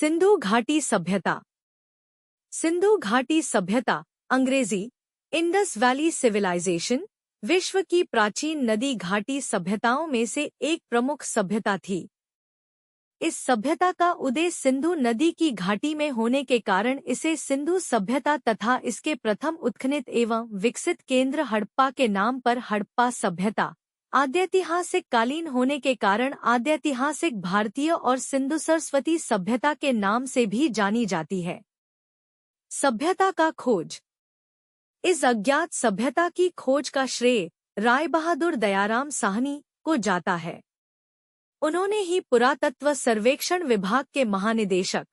सिंधु घाटी सभ्यता। सिंधु घाटी सभ्यता अंग्रेजी इंडस वैली सिविलाइजेशन विश्व की प्राचीन नदी घाटी सभ्यताओं में से एक प्रमुख सभ्यता थी। इस सभ्यता का उदय सिंधु नदी की घाटी में होने के कारण इसे सिंधु सभ्यता तथा इसके प्रथम उत्खनित एवं विकसित केंद्र हड़प्पा के नाम पर हड़प्पा सभ्यता आद्यैतिहासिक कालीन होने के कारण आद्यैतिहासिक भारतीय और सिंधु सरस्वती सभ्यता के नाम से भी जानी जाती है। सभ्यता का खोज। इस अज्ञात सभ्यता की खोज का श्रेय राय बहादुर दयाराम साहनी को जाता है। उन्होंने ही पुरातत्व सर्वेक्षण विभाग के महानिदेशक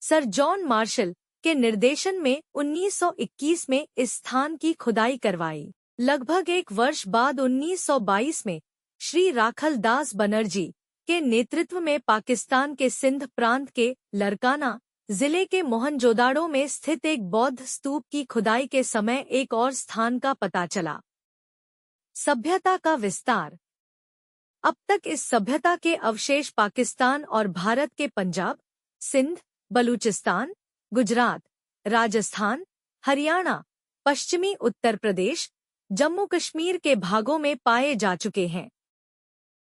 सर जॉन मार्शल के निर्देशन में 1921 में इस स्थान की खुदाई करवाई। लगभग एक वर्ष बाद 1922 में श्री राखल दास बनर्जी के नेतृत्व में पाकिस्तान के सिंध प्रांत के लरकाना जिले के मोहनजोदाड़ो में स्थित एक बौद्ध स्तूप की खुदाई के समय एक और स्थान का पता चला। सभ्यता का विस्तार। अब तक इस सभ्यता के अवशेष पाकिस्तान और भारत के पंजाब, सिंध, बलूचिस्तान, गुजरात, राजस्थान, हरियाणा, पश्चिमी उत्तर प्रदेश, जम्मू कश्मीर के भागों में पाए जा चुके हैं।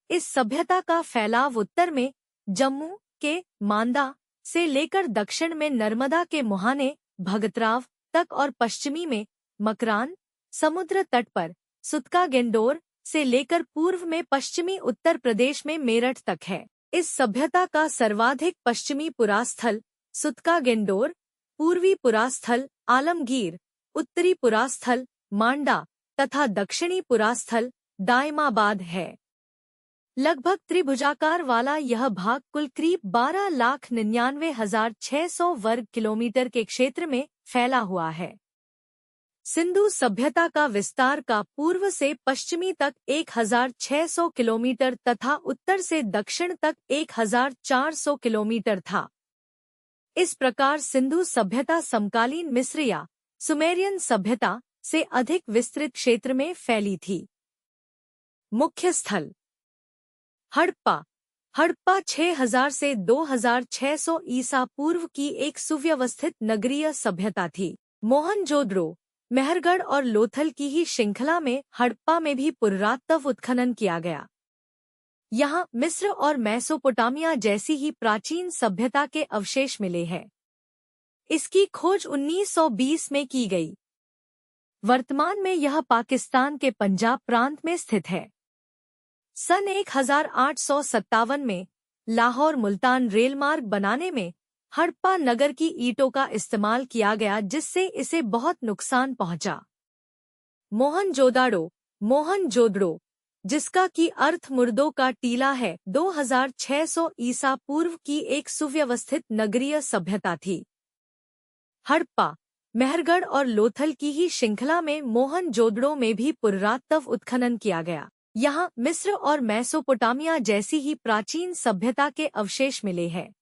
इस सभ्यता का फैलाव उत्तर में जम्मू के मांदा से लेकर दक्षिण में नर्मदा के मुहाने भगतराव तक और पश्चिमी में मकरान समुद्र तट पर सुतका गेंडोर से लेकर पूर्व में पश्चिमी उत्तर प्रदेश में मेरठ तक है। इस सभ्यता का सर्वाधिक पश्चिमी पुरास्थल सुतका गेंडोर, पूर्वी पुरास्थल आलमगीर, उत्तरी पुरास्थल मांडा तथा दक्षिणी पुरास्थल दायमाबाद है। लगभग त्रिभुजाकार वाला यह भाग कुल करीब 12,99,600 वर्ग किलोमीटर के क्षेत्र में फैला हुआ है। सिंधु सभ्यता का विस्तार का पूर्व से पश्चिमी तक 1,600 किलोमीटर तथा उत्तर से दक्षिण तक 1,400 किलोमीटर था। इस प्रकार सिंधु सभ्यता समकालीन मिस्र या सुमेरियन सभ्यता से अधिक विस्तृत क्षेत्र में फैली थी। मुख्य स्थल। हड़प्पा। हड़प्पा 6000 से 2600 ईसा पूर्व की एक सुव्यवस्थित नगरीय सभ्यता थी। मोहनजोदड़ो, मेहरगढ़ और लोथल की ही श्रृंखला में हड़प्पा में भी पुरातत्व उत्खनन किया गया। यहाँ मिस्र और मेसोपोटामिया जैसी ही प्राचीन सभ्यता के अवशेष मिले हैं। इसकी खोज 1920 में की गई। वर्तमान में यह पाकिस्तान के पंजाब प्रांत में स्थित है। सन 1857 में लाहौर मुल्तान रेलमार्ग बनाने में हड़प्पा नगर की ईंटों का इस्तेमाल किया गया, जिससे इसे बहुत नुकसान पहुंचा। मोहनजोदड़ो जिसका की अर्थ मुर्दों का टीला है, 2600 ईसा पूर्व की एक सुव्यवस्थित नगरीय सभ्यता थी। हड़प्पा, मेहरगढ़ और लोथल की ही श्रृंखला में मोहनजोदड़ो में भी पुरातत्व उत्खनन किया गया। यहाँ मिस्र और मेसोपोटामिया जैसी ही प्राचीन सभ्यता के अवशेष मिले हैं।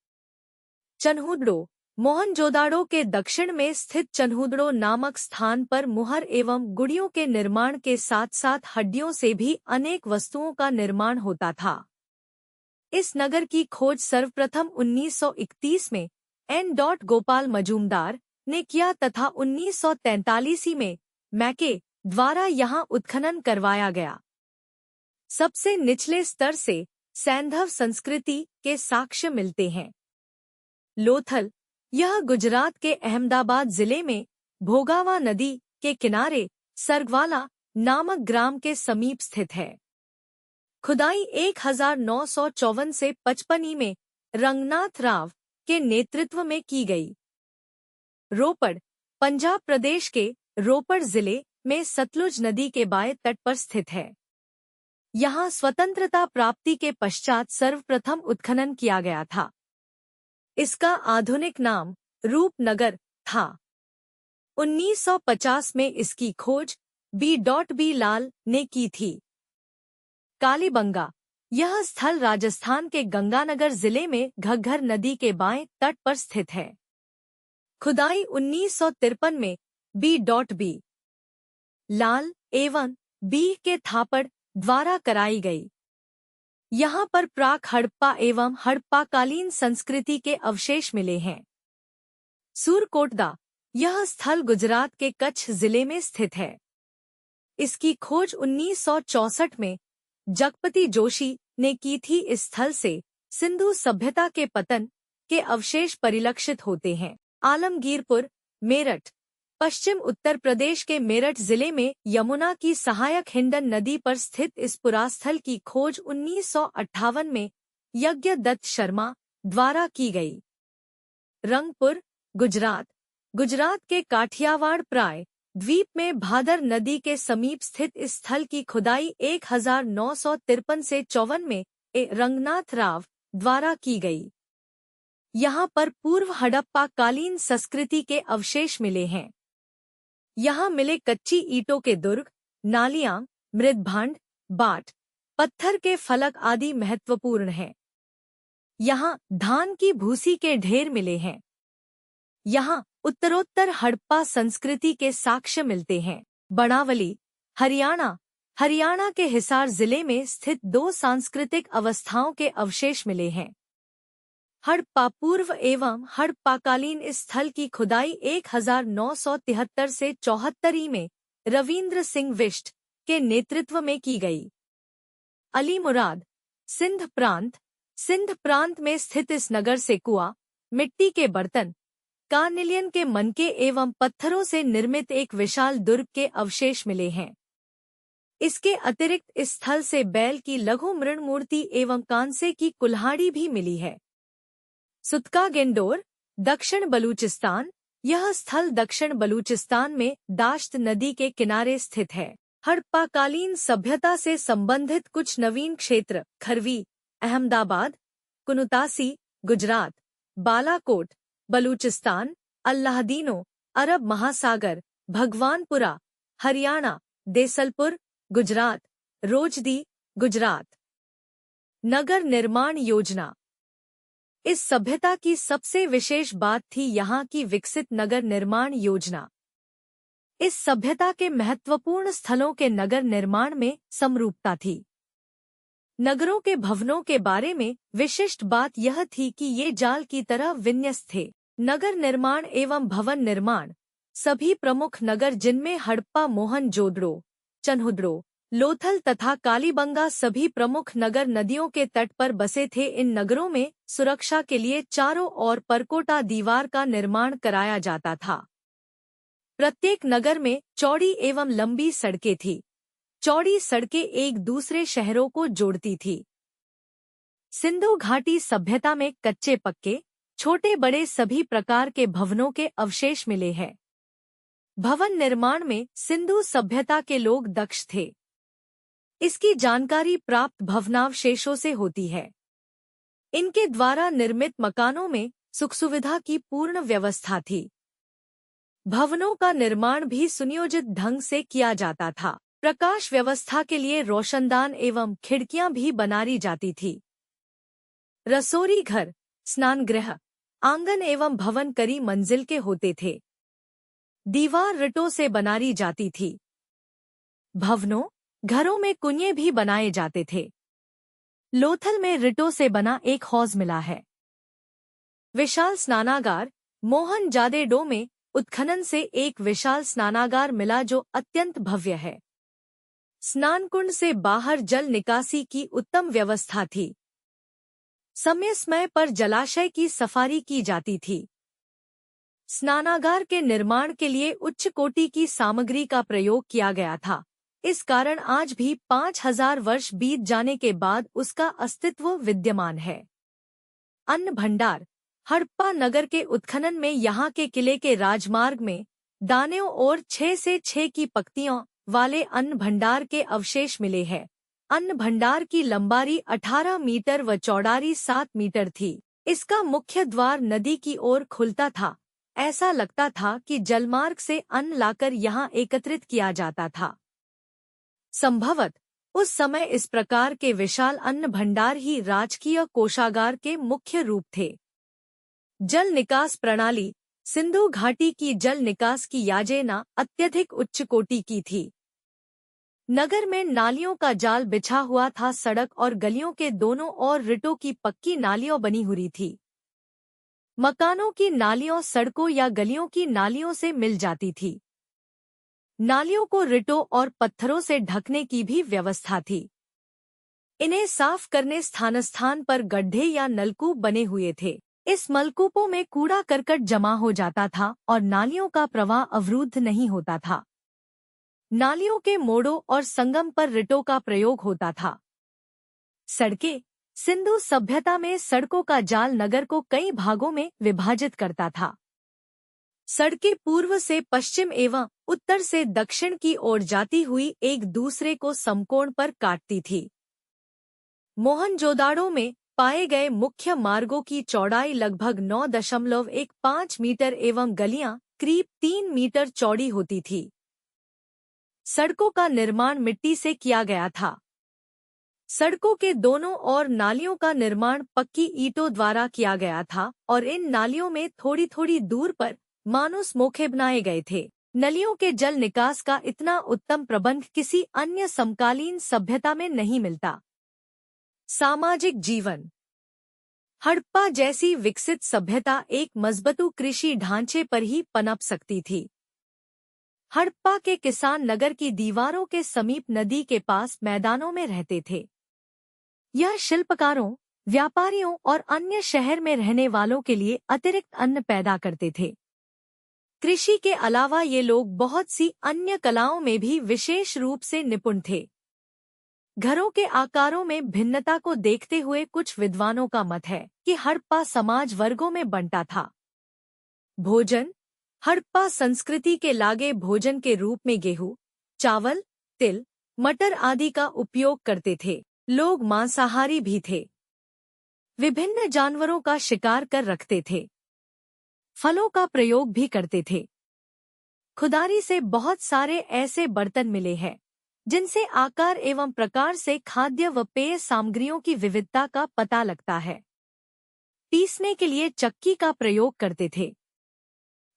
चन्हूदड़ो। मोहनजोदाड़ो के दक्षिण में स्थित चन्हूदड़ो नामक स्थान पर मुहर एवं गुड़ियों के निर्माण के साथ साथ हड्डियों से भी अनेक वस्तुओं का निर्माण होता था। इस नगर की खोज सर्वप्रथम 1931 में एन. गोपाल मजूमदार ने किया तथा 1943 में मैके द्वारा यहाँ उत्खनन करवाया गया। सबसे निचले स्तर से सैंधव संस्कृति के साक्ष्य मिलते हैं। लोथल। यह गुजरात के अहमदाबाद जिले में भोगावा नदी के किनारे सरगवाला नामक ग्राम के समीप स्थित है। खुदाई 1954 से 55 में रंगनाथ राव के नेतृत्व में की गई। रोपड़। पंजाब प्रदेश के रोपड़ जिले में सतलुज नदी के बाएं तट पर स्थित है। यहाँ स्वतंत्रता प्राप्ति के पश्चात सर्वप्रथम उत्खनन किया गया था। इसका आधुनिक नाम रूपनगर था। 1950 में इसकी खोज बी. लाल ने की थी। कालीबंगा। यह स्थल राजस्थान के गंगानगर जिले में घग्घर नदी के बाएं तट पर स्थित है। खुदाई 1953 में बी. लाल एवं बी. के थापड़ द्वारा कराई गई। यहाँ पर प्राक हड़प्पा एवं हड़प्पाकालीन संस्कृति के अवशेष मिले हैं। सूरकोटदा, यह स्थल गुजरात के कच्छ जिले में स्थित है। इसकी खोज 1964 में जगपति जोशी ने की थी। इस स्थल से सिंधु सभ्यता के पतन के अवशेष परिलक्षित होते हैं। आलमगीरपुर, मेरठ, पश्चिम उत्तर प्रदेश के मेरठ जिले में यमुना की सहायक हिंडन नदी पर स्थित इस पुरास्थल की खोज 1958 में यज्ञदत्त शर्मा द्वारा की गई। रंगपुर, गुजरात, गुजरात के काठियावाड़ प्राय द्वीप में भादर नदी के समीप स्थित इस स्थल की खुदाई 1953 से 54 में रंगनाथ राव द्वारा की गई। यहाँ पर पूर्व हड़प्पा कालीन संस्कृति के अवशेष मिले हैं। यहाँ मिले कच्ची ईंटों के दुर्ग, नालियां, मृदभांड, बाट, पत्थर के फलक आदि महत्वपूर्ण हैं। यहाँ धान की भूसी के ढेर मिले हैं। यहाँ उत्तरोत्तर हड़प्पा संस्कृति के साक्ष्य मिलते हैं। बनावली, हरियाणा, हरियाणा के हिसार जिले में स्थित 2 सांस्कृतिक अवस्थाओं के अवशेष मिले हैं। हड़प्पा पूर्व एवं हड़प्पाकालीन इस स्थल की खुदाई 1973 से 74 में रविंद्र सिंह विष्ट के नेतृत्व में की गई। अली मुराद, सिंध प्रांत में स्थित इस नगर से कुआं, मिट्टी के बर्तन, कार्निलियन के मनके एवं पत्थरों से निर्मित एक विशाल दुर्ग के अवशेष मिले हैं। इसके अतिरिक्त इस स्थल से बैल की लघु मृण मूर्ति एवं कांसे की कुल्हाड़ी भी मिली है। सुतका गेंडोर, दक्षिण बलूचिस्तान, यह स्थल दक्षिण बलूचिस्तान में दाश्त नदी के किनारे स्थित है। हड़प्पाकालीन सभ्यता से संबंधित कुछ नवीन क्षेत्र खरवी, अहमदाबाद, कुनुतासी, गुजरात, बालाकोट, बलूचिस्तान, अल्लाहदीनो, अरब महासागर, भगवानपुरा, हरियाणा, देसलपुर, गुजरात, रोजदी, गुजरात। नगर निर्माण योजना। इस सभ्यता की सबसे विशेष बात थी यहाँ की विकसित नगर निर्माण योजना। इस सभ्यता के महत्वपूर्ण स्थलों के नगर निर्माण में समरूपता थी। नगरों के भवनों के बारे में विशिष्ट बात यह थी कि ये जाल की तरह विन्यस्त थे। नगर निर्माण एवं भवन निर्माण। सभी प्रमुख नगर जिनमें हड़प्पा, मोहनजोदड़ो, चन्हुद्रो, लोथल तथा कालीबंगा सभी प्रमुख नगर नदियों के तट पर बसे थे। इन नगरों में सुरक्षा के लिए चारों ओर परकोटा दीवार का निर्माण कराया जाता था। प्रत्येक नगर में चौड़ी एवं लंबी सड़कें थी। चौड़ी सड़कें एक दूसरे शहरों को जोड़ती थी। सिंधु घाटी सभ्यता में कच्चे पक्के, छोटे बड़े सभी प्रकार के भवनों के अवशेष मिले हैं। भवन निर्माण में सिंधु सभ्यता के लोग दक्ष थे। इसकी जानकारी प्राप्त भवनावशेषों से होती है। इनके द्वारा निर्मित मकानों में सुख सुविधा की पूर्ण व्यवस्था थी। भवनों का निर्माण भी सुनियोजित ढंग से किया जाता था। प्रकाश व्यवस्था के लिए रोशनदान एवं खिड़कियां भी बनाई जाती थी। रसोई घर, स्नानगृह, आंगन एवं भवन कई मंजिल के होते थे। दीवार रिटों से बनाई जाती थी। भवनों, घरों में कुएं भी बनाए जाते थे। लोथल में रिटों से बना एक हौज मिला है। विशाल स्नानागार। मोहनजादेडो में उत्खनन से एक विशाल स्नानागार मिला जो अत्यंत भव्य है। स्नानकुंड से बाहर जल निकासी की उत्तम व्यवस्था थी। समय समय पर जलाशय की सफारी की जाती थी। स्नानागार के निर्माण के लिए उच्च कोटि की सामग्री का प्रयोग किया गया था। इस कारण आज भी 5000 वर्ष बीत जाने के बाद उसका अस्तित्व विद्यमान है। अन्न भंडार। हड़प्पा नगर के उत्खनन में यहाँ के किले के राजमार्ग में दानों ओर 6 से 6 की पंक्तियों वाले अन्न भंडार के अवशेष मिले हैं। अन्न भंडार की लंबाई 18 मीटर व चौड़ाई 7 मीटर थी। इसका मुख्य द्वार नदी की ओर खुलता था। ऐसा लगता था कि जलमार्ग से अन्न लाकर यहाँ एकत्रित किया जाता था। संभवत उस समय इस प्रकार के विशाल अन्न भंडार ही राजकीय कोषागार के मुख्य रूप थे। जल निकास प्रणाली। सिंधु घाटी की जल निकास की योजना अत्यधिक उच्च कोटि की थी। नगर में नालियों का जाल बिछा हुआ था। सड़क और गलियों के दोनों ओर रिटों की पक्की नालियां बनी हुई थी। मकानों की नालियों सड़कों या गलियों की नालियों से मिल जाती थी। नालियों को रिटों और पत्थरों से ढकने की भी व्यवस्था थी। इन्हें साफ करने स्थान स्थान पर गड्ढे या नलकूप बने हुए थे। इस नलकूपों में कूड़ा करकट जमा हो जाता था और नालियों का प्रवाह अवरुद्ध नहीं होता था। नालियों के मोड़ों और संगम पर रिटों का प्रयोग होता था। सड़कें। सिंधु सभ्यता में सड़कों का जाल नगर को कई भागों में विभाजित करता था। सड़कें पूर्व से पश्चिम एवं उत्तर से दक्षिण की ओर जाती हुई एक दूसरे को समकोण पर काटती थी। मोहनजोदाड़ो में पाए गए मुख्य मार्गों की चौड़ाई लगभग 9.15 मीटर एवं गलियां करीब 3 मीटर चौड़ी होती थी। सड़कों का निर्माण मिट्टी से किया गया था। सड़कों के दोनों ओर नालियों का निर्माण पक्की ईंटों द्वारा किया गया था और इन नालियों में थोड़ी थोड़ी दूर पर मानुस मोखे बनाए गए थे। नलियों के जल निकास का इतना उत्तम प्रबंध किसी अन्य समकालीन सभ्यता में नहीं मिलता। सामाजिक जीवन। हड़प्पा जैसी विकसित सभ्यता एक मजबूत कृषि ढांचे पर ही पनप सकती थी। हड़प्पा के किसान नगर की दीवारों के समीप नदी के पास मैदानों में रहते थे। यह शिल्पकारों, व्यापारियों और अन्य शहर में रहने वालों के लिए अतिरिक्त अन्न पैदा करते थे। कृषि के अलावा ये लोग बहुत सी अन्य कलाओं में भी विशेष रूप से निपुण थे। घरों के आकारों में भिन्नता को देखते हुए कुछ विद्वानों का मत है कि हड़प्पा समाज वर्गों में बंटा था। भोजन। हड़प्पा संस्कृति के लागे भोजन के रूप में गेहूं, चावल, तिल, मटर आदि का उपयोग करते थे। लोग मांसाहारी भी थे। विभिन्न जानवरों का शिकार कर रखते थे। फलों का प्रयोग भी करते थे। खुदारी से बहुत सारे ऐसे बर्तन मिले हैं जिनसे आकार एवं प्रकार से खाद्य व पेय सामग्रियों की विविधता का पता लगता है। पीसने के लिए चक्की का प्रयोग करते थे।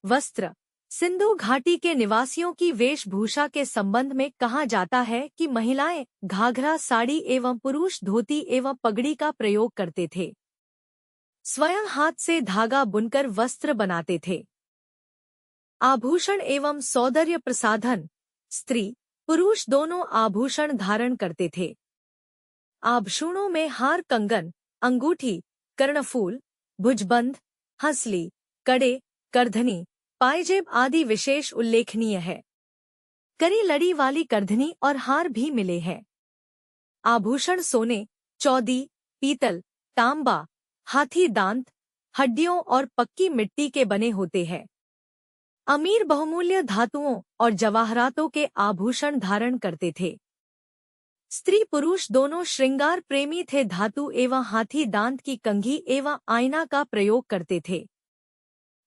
वस्त्र। सिंधु घाटी के निवासियों की वेशभूषा के संबंध में कहा जाता है कि महिलाएं घाघरा साड़ी एवं पुरुष धोती एवं पगड़ी का प्रयोग करते थे। स्वयं हाथ से धागा बुनकर वस्त्र बनाते थे। आभूषण एवं सौंदर्य प्रसाधन। स्त्री पुरुष दोनों आभूषण धारण करते थे। आभूषणों में हार, कंगन, अंगूठी, कर्णफूल, भुजबंद, हंसली, कड़े, करधनी, पायजेब आदि विशेष उल्लेखनीय है। करी लड़ी वाली करधनी और हार भी मिले हैं। आभूषण सोने, चौदी, पीतल, तांबा, हाथी दांत, हड्डियों और पक्की मिट्टी के बने होते हैं। अमीर बहुमूल्य धातुओं और जवाहरातों के आभूषण धारण करते थे। स्त्री पुरुष दोनों श्रृंगार प्रेमी थे। धातु एवं हाथी दांत की कंघी एवं आईना का प्रयोग करते थे।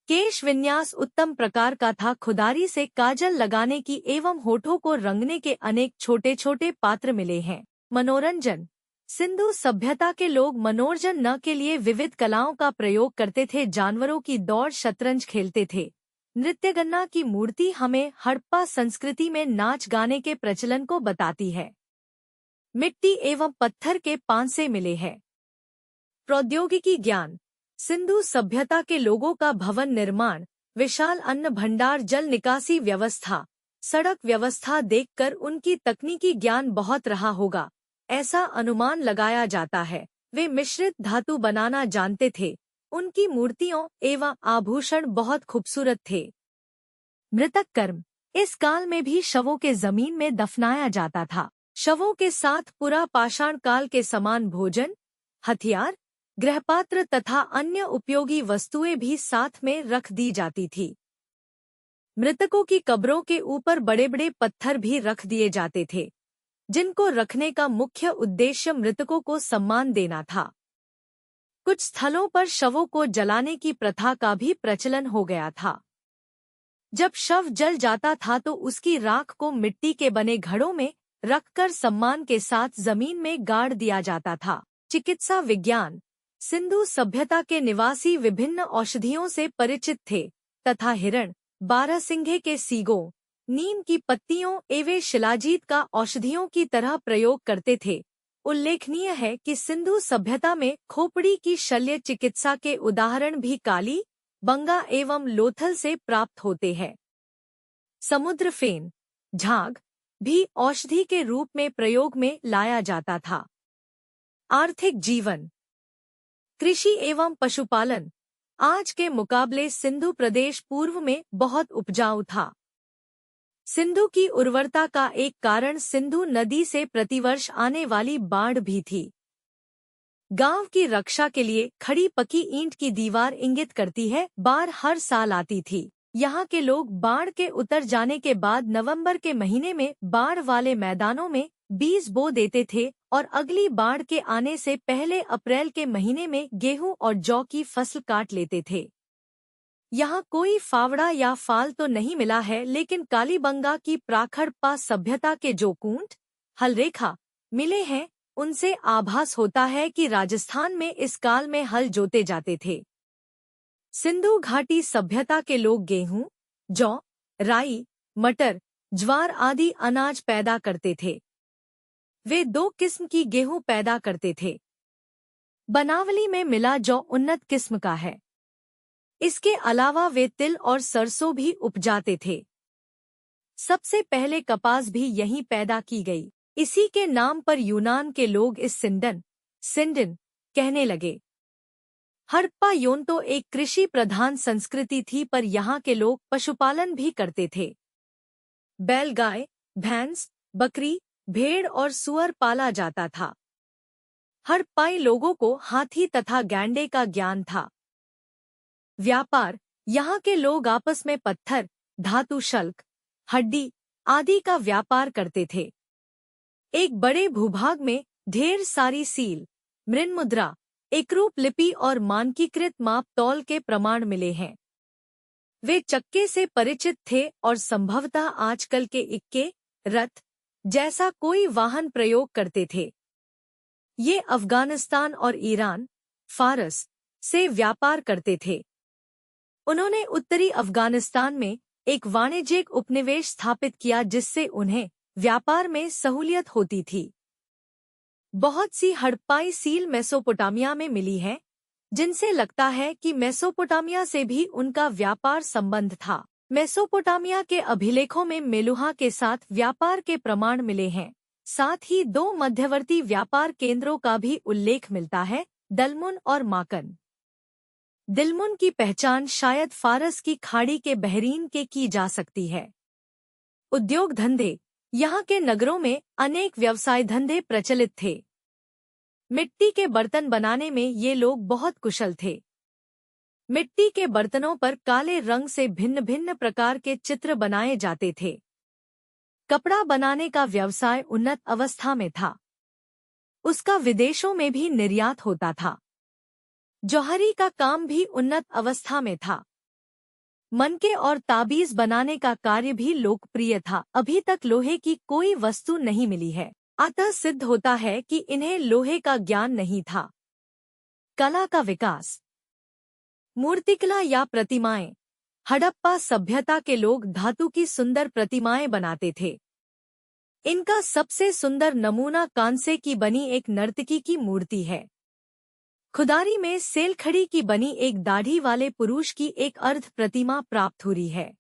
केश विन्यास उत्तम प्रकार का था। खुदारी से काजल लगाने की एवं होठों को रंगने के अनेक छोटे छोटे पात्र मिले हैं। मनोरंजन। सिंधु सभ्यता के लोग मनोरंजन न के लिए विविध कलाओं का प्रयोग करते थे। जानवरों की दौड़, शतरंज खेलते थे। नृत्यगन्ना की मूर्ति हमें हड़प्पा संस्कृति में नाच गाने के प्रचलन को बताती है। मिट्टी एवं पत्थर के पांसे मिले हैं। प्रौद्योगिकी ज्ञान। सिंधु सभ्यता के लोगों का भवन निर्माण, विशाल अन्न भंडार, जल निकासी व्यवस्था, सड़क व्यवस्था देखकर उनकी तकनीकी ज्ञान बहुत रहा होगा, ऐसा अनुमान लगाया जाता है। वे मिश्रित धातु बनाना जानते थे। उनकी मूर्तियों एवं आभूषण बहुत खूबसूरत थे। मृतक कर्म। इस काल में भी शवों के जमीन में दफनाया जाता था। शवों के साथ पुरा पाषाण काल के समान भोजन, हथियार, गृहपात्र तथा अन्य उपयोगी वस्तुएं भी साथ में रख दी जाती थी। मृतकों की कब्रों के ऊपर बड़े बड़े पत्थर भी रख दिए जाते थे, जिनको रखने का मुख्य उद्देश्य मृतकों को सम्मान देना था। कुछ स्थलों पर शवों को जलाने की प्रथा का भी प्रचलन हो गया था। जब शव जल जाता था तो उसकी राख को मिट्टी के बने घड़ों में रखकर सम्मान के साथ जमीन में गाड़ दिया जाता था। चिकित्सा विज्ञान। सिंधु सभ्यता के निवासी विभिन्न औषधियों से परिचित थे तथा हिरण, बारहसिंघे के सींगों, नीम की पत्तियों एवं शिलाजीत का औषधियों की तरह प्रयोग करते थे। उल्लेखनीय है कि सिंधु सभ्यता में खोपड़ी की शल्य चिकित्सा के उदाहरण भी काली बंगा एवं लोथल से प्राप्त होते हैं। समुद्र फेन, झाग भी औषधि के रूप में प्रयोग में लाया जाता था। आर्थिक जीवन, कृषि एवं पशुपालन आज के मुकाबले सिंधु प्रदेश पूर्व में बहुत उपजाऊ था। सिंधु की उर्वरता का एक कारण सिंधु नदी से प्रतिवर्ष आने वाली बाढ़ भी थी। गांव की रक्षा के लिए खड़ी पकी ईंट की दीवार इंगित करती है, बाढ़ हर साल आती थी। यहाँ के लोग बाढ़ के उतर जाने के बाद नवंबर के महीने में बाढ़ वाले मैदानों में बीज बो देते थे और अगली बाढ़ के आने से पहले अप्रैल के महीने में गेहूं और जौ की फसल काट लेते थे। यहाँ कोई फावड़ा या फाल तो नहीं मिला है, लेकिन कालीबंगा की प्राखड़पा सभ्यता के जो कूंट हलरेखा मिले हैं उनसे आभास होता है कि राजस्थान में इस काल में हल जोते जाते थे। सिंधु घाटी सभ्यता के लोग गेहूं, जौ, राई, मटर, ज्वार आदि अनाज पैदा करते थे। वे दो किस्म की गेहूं पैदा करते थे। बनावली में मिला जौ उन्नत किस्म का है। इसके अलावा वे तिल और सरसों भी उपजाते थे। सबसे पहले कपास भी यहीं पैदा की गई। इसी के नाम पर यूनान के लोग इस सिंडन कहने लगे। हड़प्पा योन तो एक कृषि प्रधान संस्कृति थी, पर यहाँ के लोग पशुपालन भी करते थे। बैलगाय, भैंस, बकरी, भेड़ और सुअर पाला जाता था। हड़प्पाई लोगों को हाथी तथा गैंडे का ज्ञान था। व्यापार, यहाँ के लोग आपस में पत्थर, धातु शल्क, हड्डी आदि का व्यापार करते थे। एक बड़े भूभाग में ढेर सारी सील, मृन्मुद्रा, एकरूप लिपि और मानकीकृत माप तौल के प्रमाण मिले हैं। वे चक्के से परिचित थे और संभवतः आजकल के इक्के, रथ जैसा कोई वाहन प्रयोग करते थे। ये अफगानिस्तान और ईरान, फारस से व्यापार करते थे। उन्होंने उत्तरी अफगानिस्तान में एक वाणिज्यिक उपनिवेश स्थापित किया, जिससे उन्हें व्यापार में सहूलियत होती थी। बहुत सी हड़प्पाई सील मेसोपोटामिया में मिली है, जिनसे लगता है कि मेसोपोटामिया से भी उनका व्यापार संबंध था। मेसोपोटामिया के अभिलेखों में मेलुहा के साथ व्यापार के प्रमाण मिले हैं। साथ ही दो मध्यवर्ती व्यापार केंद्रों का भी उल्लेख मिलता है, दलमुन और माकन। दिलमुन की पहचान शायद फारस की खाड़ी के बहरीन के की जा सकती है। उद्योग धंधे, यहाँ के नगरों में अनेक व्यवसाय धंधे प्रचलित थे। मिट्टी के बर्तन बनाने में ये लोग बहुत कुशल थे। मिट्टी के बर्तनों पर काले रंग से भिन्न भिन्न प्रकार के चित्र बनाए जाते थे। कपड़ा बनाने का व्यवसाय उन्नत अवस्था में था। उसका विदेशों में भी निर्यात होता था। जौहरी का काम भी उन्नत अवस्था में था। मनके और ताबीज बनाने का कार्य भी लोकप्रिय था। अभी तक लोहे की कोई वस्तु नहीं मिली है, अतः सिद्ध होता है कि इन्हें लोहे का ज्ञान नहीं था। कला का विकास, मूर्तिकला या प्रतिमाएं। हड़प्पा सभ्यता के लोग धातु की सुंदर प्रतिमाएं बनाते थे। इनका सबसे सुंदर नमूना कांसे की बनी एक नर्तकी की मूर्ति है। खुदारी में सेलखड़ी की बनी एक दाढ़ी वाले पुरुष की एक अर्ध प्रतिमा प्राप्त हुई है।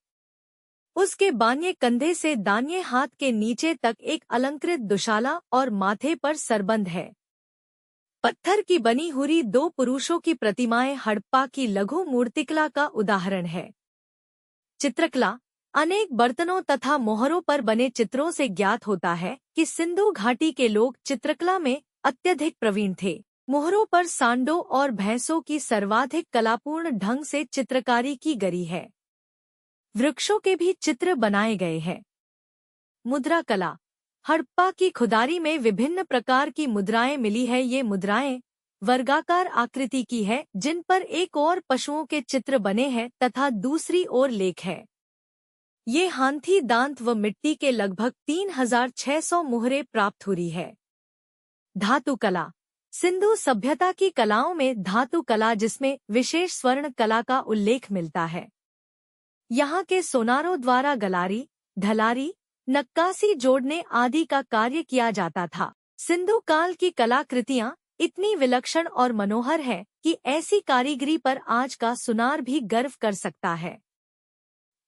उसके बान्ये कंधे से दाहिने हाथ के नीचे तक एक अलंकृत दुशाला और माथे पर सरबंद है। पत्थर की बनी हुई दो पुरुषों की प्रतिमाएं हड़प्पा की लघु मूर्तिकला का उदाहरण है। चित्रकला, अनेक बर्तनों तथा मोहरों पर बने चित्रों से ज्ञात होता है कि सिंधु घाटी के लोग चित्रकला में अत्यधिक प्रवीण थे। मोहरों पर सांडों और भैंसों की सर्वाधिक कलापूर्ण ढंग से चित्रकारी की गई है। वृक्षों के भी चित्र बनाए गए हैं। मुद्रा कला, हड़प्पा की खुदारी में विभिन्न प्रकार की मुद्राएं मिली है। ये मुद्राएं वर्गाकार आकृति की है, जिन पर एक ओर पशुओं के चित्र बने हैं तथा दूसरी ओर लेख है। ये हाथी दांत व मिट्टी के लगभग 3600 मुहरें प्राप्त हुई है। धातु कला, सिंधु सभ्यता की कलाओं में धातु कला, जिसमें विशेष स्वर्ण कला का उल्लेख मिलता है। यहाँ के सोनारों द्वारा गलारी, ढलारी, नक्काशी जोड़ने आदि का कार्य किया जाता था। सिंधु काल की कलाकृतियां इतनी विलक्षण और मनोहर है कि ऐसी कारीगरी पर आज का सुनार भी गर्व कर सकता है।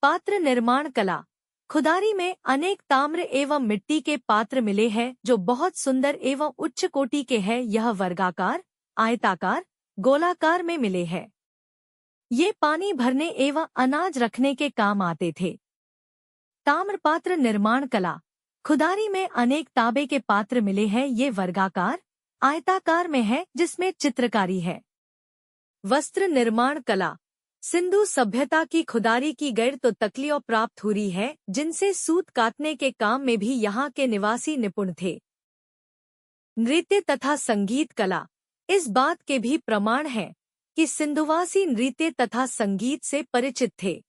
पात्र निर्माण कला। खुदारी में अनेक ताम्र एवं मिट्टी के पात्र मिले हैं जो बहुत सुंदर एवं उच्च कोटि के हैं। यह वर्गाकार, आयताकार, गोलाकार में मिले हैं। ये पानी भरने एवं अनाज रखने के काम आते थे। ताम्रपात्र निर्माण कला। खुदारी में अनेक तांबे के पात्र मिले हैं। ये वर्गाकार, आयताकार में है जिसमें चित्रकारी है। वस्त्र निर्माण कला। सिंधु सभ्यता की खुदारी की गैर तो तकलियों प्राप्त हुई है जिनसे सूत काटने के काम में भी यहाँ के निवासी निपुण थे। नृत्य तथा संगीत कला। इस बात के भी प्रमाण है कि सिंधुवासी नृत्य तथा संगीत से परिचित थे।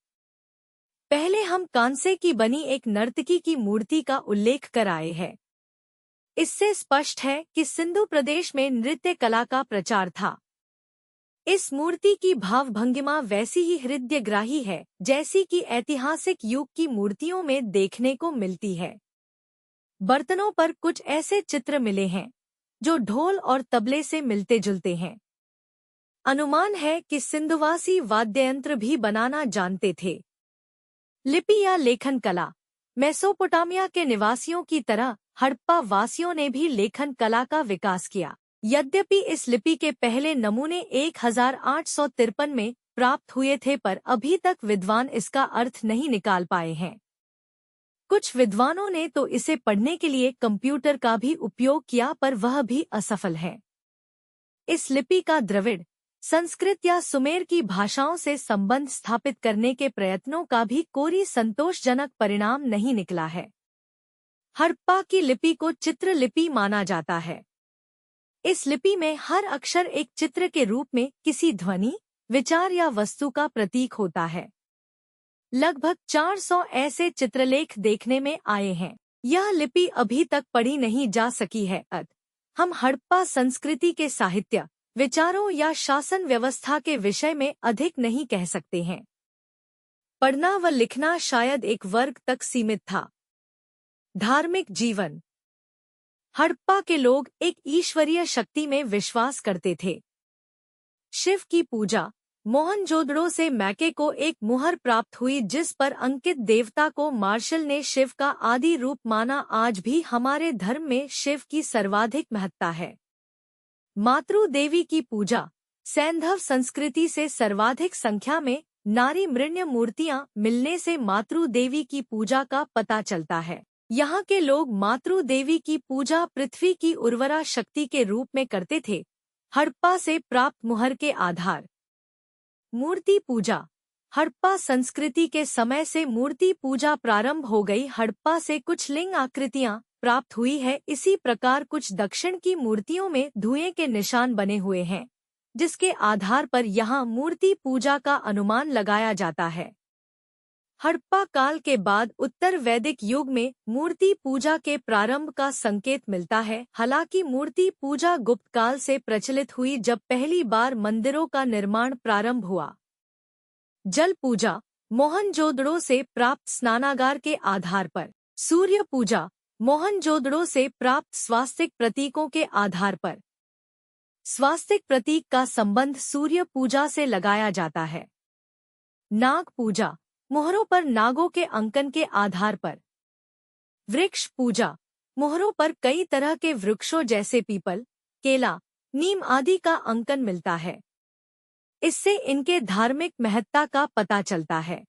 पहले हम कांसे की बनी एक नर्तकी की मूर्ति का उल्लेख कर आए हैं। इससे स्पष्ट है कि सिंधु प्रदेश में नृत्य कला का प्रचार था। इस मूर्ति की भावभंगिमा वैसी ही हृदयग्राही है जैसी कि ऐतिहासिक युग की मूर्तियों में देखने को मिलती है। बर्तनों पर कुछ ऐसे चित्र मिले हैं जो ढोल और तबले से मिलते जुलते हैं। अनुमान है कि सिंधुवासी वाद्ययंत्र भी बनाना जानते थे। लिपि या लेखन कला। मेसोपोटामिया के निवासियों की तरह हड़प्पा वासियों ने भी लेखन कला का विकास किया। यद्यपि इस लिपि के पहले नमूने 1853 में प्राप्त हुए थे पर अभी तक विद्वान इसका अर्थ नहीं निकाल पाए हैं। कुछ विद्वानों ने तो इसे पढ़ने के लिए कंप्यूटर का भी उपयोग किया पर वह भी असफल है। इस लिपि का द्रविड़, संस्कृत या सुमेर की भाषाओं से संबंध स्थापित करने के प्रयत्नों का भी कोई संतोषजनक परिणाम नहीं निकला है। हड़प्पा की लिपि को चित्रलिपि माना जाता है। इस लिपि में हर अक्षर एक चित्र के रूप में किसी ध्वनि, विचार या वस्तु का प्रतीक होता है। लगभग 400 ऐसे चित्रलेख देखने में आए हैं। यह लिपि अभी तक पढ़ी नहीं जा सकी है। हम हड़प्पा संस्कृति के साहित्य, विचारों या शासन व्यवस्था के विषय में अधिक नहीं कह सकते हैं। पढ़ना व लिखना शायद एक वर्ग तक सीमित था। धार्मिक जीवन। हड़प्पा के लोग एक ईश्वरीय शक्ति में विश्वास करते थे। शिव की पूजा। मोहनजोदड़ो से मैके को एक मुहर प्राप्त हुई जिस पर अंकित देवता को मार्शल ने शिव का आदि रूप माना। आज भी हमारे धर्म में शिव की सर्वाधिक महत्ता है। मातृ देवी की पूजा। सैंधव संस्कृति से सर्वाधिक संख्या में नारी मृण्य मूर्तियां मिलने से मातृ देवी की पूजा का पता चलता है। यहाँ के लोग मातृ देवी की पूजा पृथ्वी की उर्वरा शक्ति के रूप में करते थे। हड़प्पा से प्राप्त मुहर के आधार। मूर्ति पूजा। हड़प्पा संस्कृति के समय से मूर्ति पूजा प्रारंभ हो गई। हड़प्पा से कुछ लिंग आकृतियां प्राप्त हुई है। इसी प्रकार कुछ दक्षिण की मूर्तियों में धुएं के निशान बने हुए हैं जिसके आधार पर यहाँ मूर्ति पूजा का अनुमान लगाया जाता है। हड़प्पा काल के बाद उत्तर वैदिक युग में मूर्ति पूजा के प्रारंभ का संकेत मिलता है। हालांकि मूर्ति पूजा गुप्त काल से प्रचलित हुई जब पहली बार मंदिरों का निर्माण प्रारंभ हुआ। जल पूजा। मोहनजोदड़ो से प्राप्त स्नानागार के आधार पर। सूर्य पूजा। मोहनजोदड़ो से प्राप्त स्वास्तिक प्रतीकों के आधार पर। स्वास्तिक प्रतीक का संबंध सूर्य पूजा से लगाया जाता है। नाग पूजा। मुहरों पर नागों के अंकन के आधार पर। वृक्ष पूजा। मुहरों पर कई तरह के वृक्षों जैसे पीपल, केला, नीम आदि का अंकन मिलता है। इससे इनके धार्मिक महत्ता का पता चलता है।